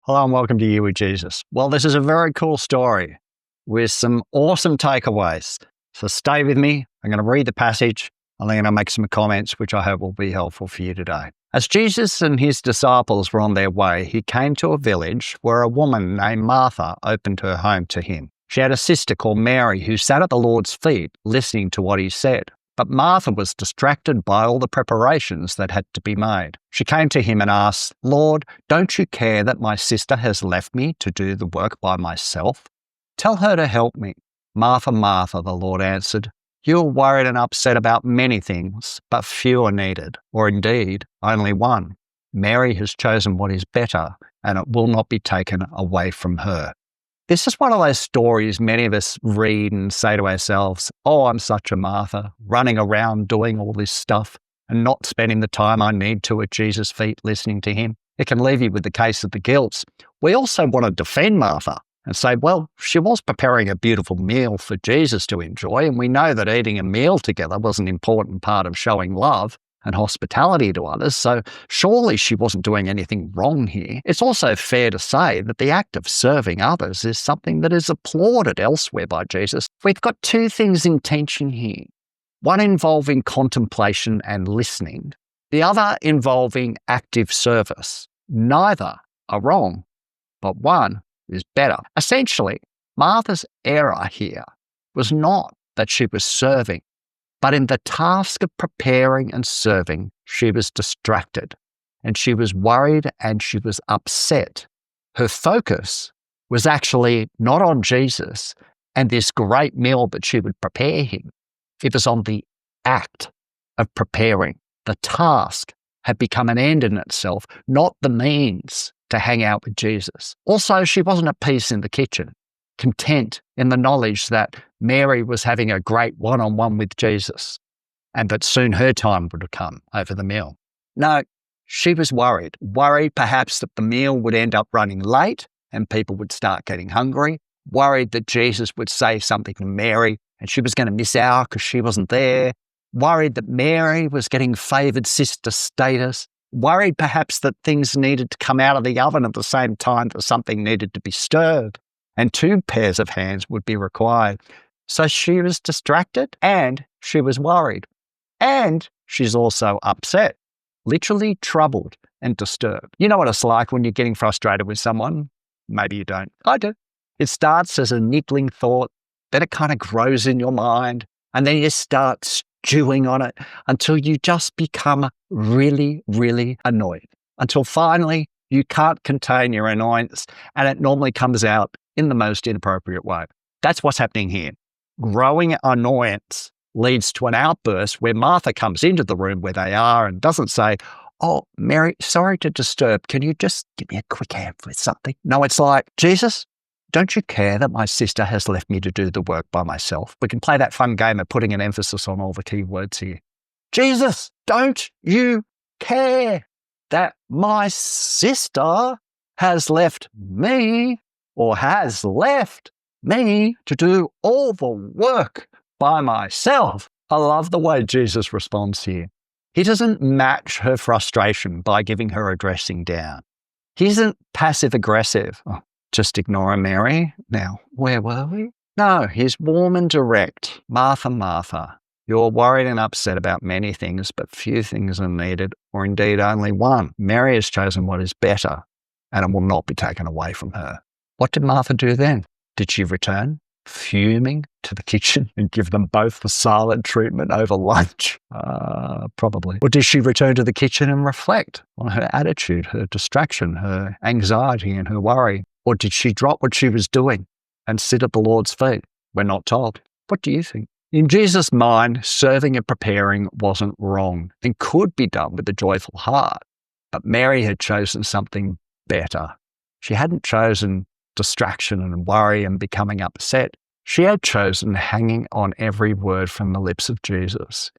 Hello and welcome to You with Jesus. Well, this is a very cool story with some awesome takeaways. So stay with me. I'm going to read the passage and I'm going to make some comments which I hope will be helpful for you today. As Jesus and his disciples were on their way, he came to a village where a woman named Martha opened her home to him. She had a sister called Mary who sat at the Lord's feet listening to what he said. But Martha was distracted by all the preparations that had to be made. She came to him and asked, "Lord, don't you care that my sister has left me to do the work by myself? Tell her to help me." "Martha, Martha," the Lord answered, "you are worried and upset about many things, but few are needed, or indeed only one. Mary has chosen what is better, and it will not be taken away from her." This is one of those stories many of us read and say to ourselves, "Oh, I'm such a Martha, running around doing all this stuff and not spending the time I need to at Jesus' feet listening to him." It can leave you with the case of the guilt. We also want to defend Martha and say, well, she was preparing a beautiful meal for Jesus to enjoy, and we know that eating a meal together was an important part of showing love and hospitality to others, so surely she wasn't doing anything wrong here. It's also fair to say that the act of serving others is something that is applauded elsewhere by Jesus. We've got two things in tension here, one involving contemplation and listening, the other involving active service. Neither are wrong, but one is better. Essentially, Martha's error here was not that she was serving, but in the task of preparing and serving, she was distracted and she was worried and she was upset. Her focus was actually not on Jesus and this great meal that she would prepare him. It was on the act of preparing. The task had become an end in itself, not the means to hang out with Jesus. Also, she wasn't at peace in the kitchen, content in the knowledge that Mary was having a great one-on-one with Jesus and that soon her time would come over the meal. No, she was worried perhaps that the meal would end up running late and people would start getting hungry, worried that Jesus would say something to Mary and she was going to miss out because she wasn't there, worried that Mary was getting favoured sister status, worried perhaps that things needed to come out of the oven at the same time that something needed to be stirred, and 2 pairs of hands would be required. So she was distracted and she was worried. And she's also upset, literally troubled and disturbed. You know what it's like when you're getting frustrated with someone? Maybe you don't. I do. It starts as a niggling thought, then it kind of grows in your mind, and then you start stewing on it until you just become really, really annoyed. Until finally you can't contain your annoyance and it normally comes out in the most inappropriate way. That's what's happening here. Growing annoyance leads to an outburst where Martha comes into the room where they are and doesn't say, "Oh, Mary, sorry to disturb. Can you just give me a quick hand with something?" No, it's like, "Jesus, don't you care that my sister has left me to do the work by myself?" We can play that fun game of putting an emphasis on all the key words here. "Jesus, don't you care that my sister has left me to do all the work by myself?" I love the way Jesus responds here. He doesn't match her frustration by giving her a dressing down. He isn't passive-aggressive. "Oh, just ignore her, Mary. Now, where were we?" No, he's warm and direct. "Martha, Martha, you're worried and upset about many things, but few things are needed, or indeed only one. Mary has chosen what is better, and it will not be taken away from her." What did Martha do then? Did she return, fuming, to the kitchen and give them both the silent treatment over lunch? Probably. Or did she return to the kitchen and reflect on her attitude, her distraction, her anxiety and her worry? Or did she drop what she was doing and sit at the Lord's feet? We're not told. What do you think? In Jesus' mind, serving and preparing wasn't wrong and could be done with a joyful heart. But Mary had chosen something better. She hadn't chosen distraction and worry and becoming upset. She had chosen hanging on every word from the lips of Jesus.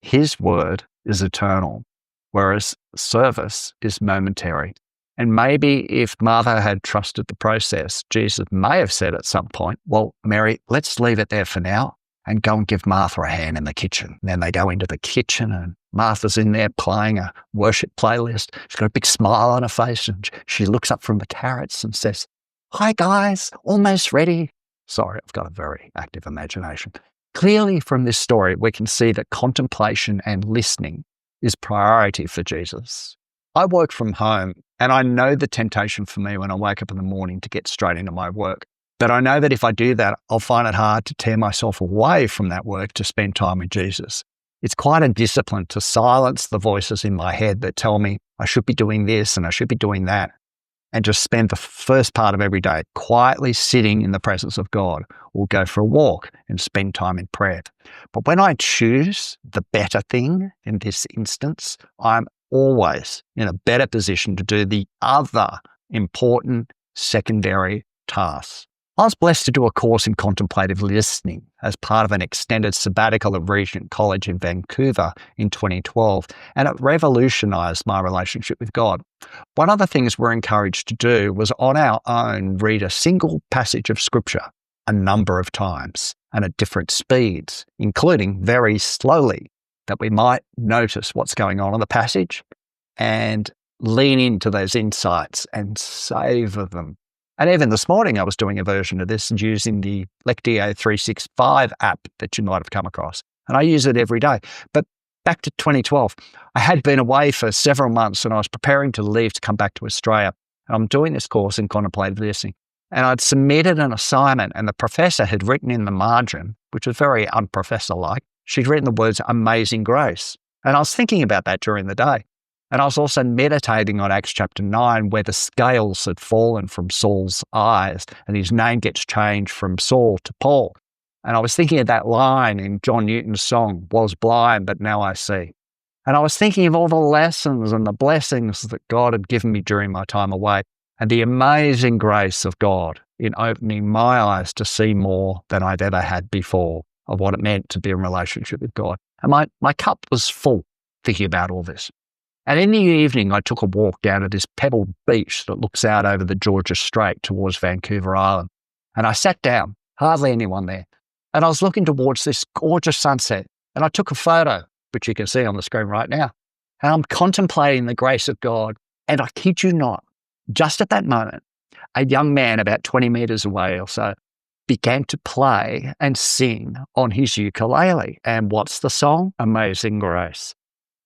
His word is eternal, whereas service is momentary. And maybe if Martha had trusted the process, Jesus may have said at some point, "Well, Mary, let's leave it there for now and go and give Martha a hand in the kitchen. And then they go into the kitchen and Martha's in there playing a worship playlist. She's got a big smile on her face and she looks up from the carrots and says, "Hi guys, almost ready." Sorry, I've got a very active imagination. Clearly from this story, we can see that contemplation and listening is priority for Jesus. I work from home and I know the temptation for me when I wake up in the morning to get straight into my work. But I know that if I do that, I'll find it hard to tear myself away from that work to spend time with Jesus. It's quite a discipline to silence the voices in my head that tell me I should be doing this and I should be doing that, and just spend the first part of every day quietly sitting in the presence of God, or go for a walk and spend time in prayer. But when I choose the better thing in this instance, I'm always in a better position to do the other important secondary tasks. I was blessed to do a course in contemplative listening as part of an extended sabbatical at Regent College in Vancouver in 2012, and it revolutionised my relationship with God. One of the things we're encouraged to do was on our own read a single passage of Scripture a number of times and at different speeds, including very slowly, that we might notice what's going on in the passage and lean into those insights and savour them. And even this morning, I was doing a version of this using the Lectio 365 app that you might have come across. And I use it every day. But back to 2012, I had been away for several months and I was preparing to leave to come back to Australia. And I'm doing this course in contemplative listening. And I'd submitted an assignment and the professor had written in the margin, which was very unprofessor-like, she'd written the words "amazing grace." And I was thinking about that during the day. And I was also meditating on Acts chapter 9, where the scales had fallen from Saul's eyes and his name gets changed from Saul to Paul. And I was thinking of that line in John Newton's song, "Was blind, but now I see." And I was thinking of all the lessons and the blessings that God had given me during my time away, and the amazing grace of God in opening my eyes to see more than I'd ever had before of what it meant to be in relationship with God. And my cup was full thinking about all this. And in the evening, I took a walk down to this pebbled beach that looks out over the Georgia Strait towards Vancouver Island. And I sat down, hardly anyone there. And I was looking towards this gorgeous sunset. And I took a photo, which you can see on the screen right now. And I'm contemplating the grace of God. And I kid you not, just at that moment, a young man about 20 metres away or so began to play and sing on his ukulele. And what's the song? Amazing Grace.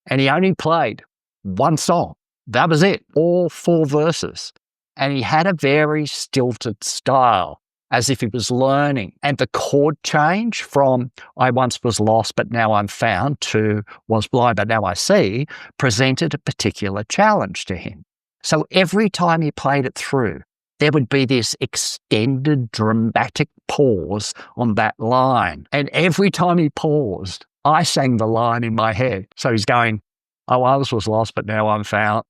And he only played one song. That was it, all 4 verses. And he had a very stilted style, as if he was learning. And the chord change from "I once was lost, but now I'm found" to "was blind, but now I see" presented a particular challenge to him. So every time he played it through, there would be this extended dramatic pause on that line. And every time he paused, I sang the line in my head. So he's going, "I once was lost, but now I'm found."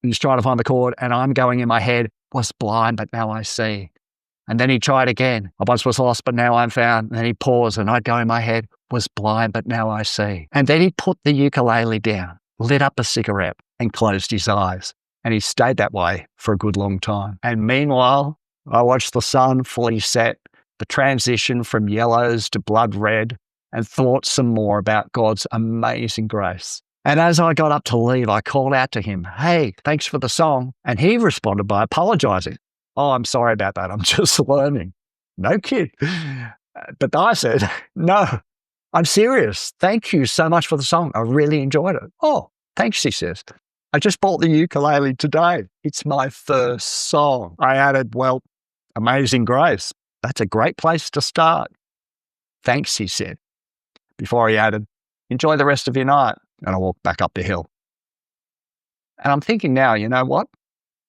And he's trying to find the chord, and I'm going in my head, "Was blind, but now I see." And then he tried again. "I once was lost, but now I'm found." And then he paused, and I'd go in my head, "Was blind, but now I see." And then he put the ukulele down, lit up a cigarette, and closed his eyes. And he stayed that way for a good long time. And meanwhile, I watched the sun fully set, the transition from yellows to blood red, and thought some more about God's amazing grace. And as I got up to leave, I called out to him, "Hey, thanks for the song." And he responded by apologising. "Oh, I'm sorry about that. I'm just learning." No kid. But I said, "No, I'm serious. Thank you so much for the song. I really enjoyed it." "Oh, thanks," he says. "I just bought the ukulele today. It's my first song." I added, "Well, Amazing Grace. That's a great place to start." "Thanks," he said. Before he added, "Enjoy the rest of your night." And I walked back up the hill. And I'm thinking now, you know what?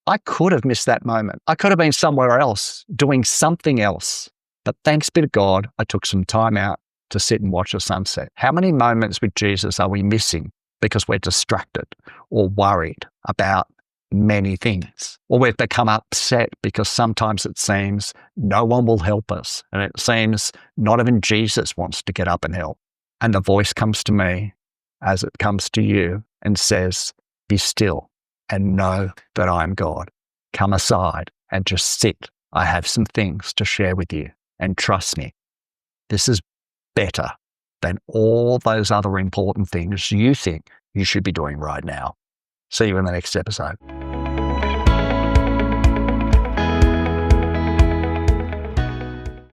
I could have missed that moment. I could have been somewhere else, doing something else. But thanks be to God, I took some time out to sit and watch the sunset. How many moments with Jesus are we missing because we're distracted or worried about many things? Or we've become upset because sometimes it seems no one will help us. And it seems not even Jesus wants to get up and help. And the voice comes to me, as it comes to you, and says, "Be still and know that I am God. Come aside and just sit. I have some things to share with you, and trust me, This is better than all those other important things you think you should be doing right now. See you in the next episode.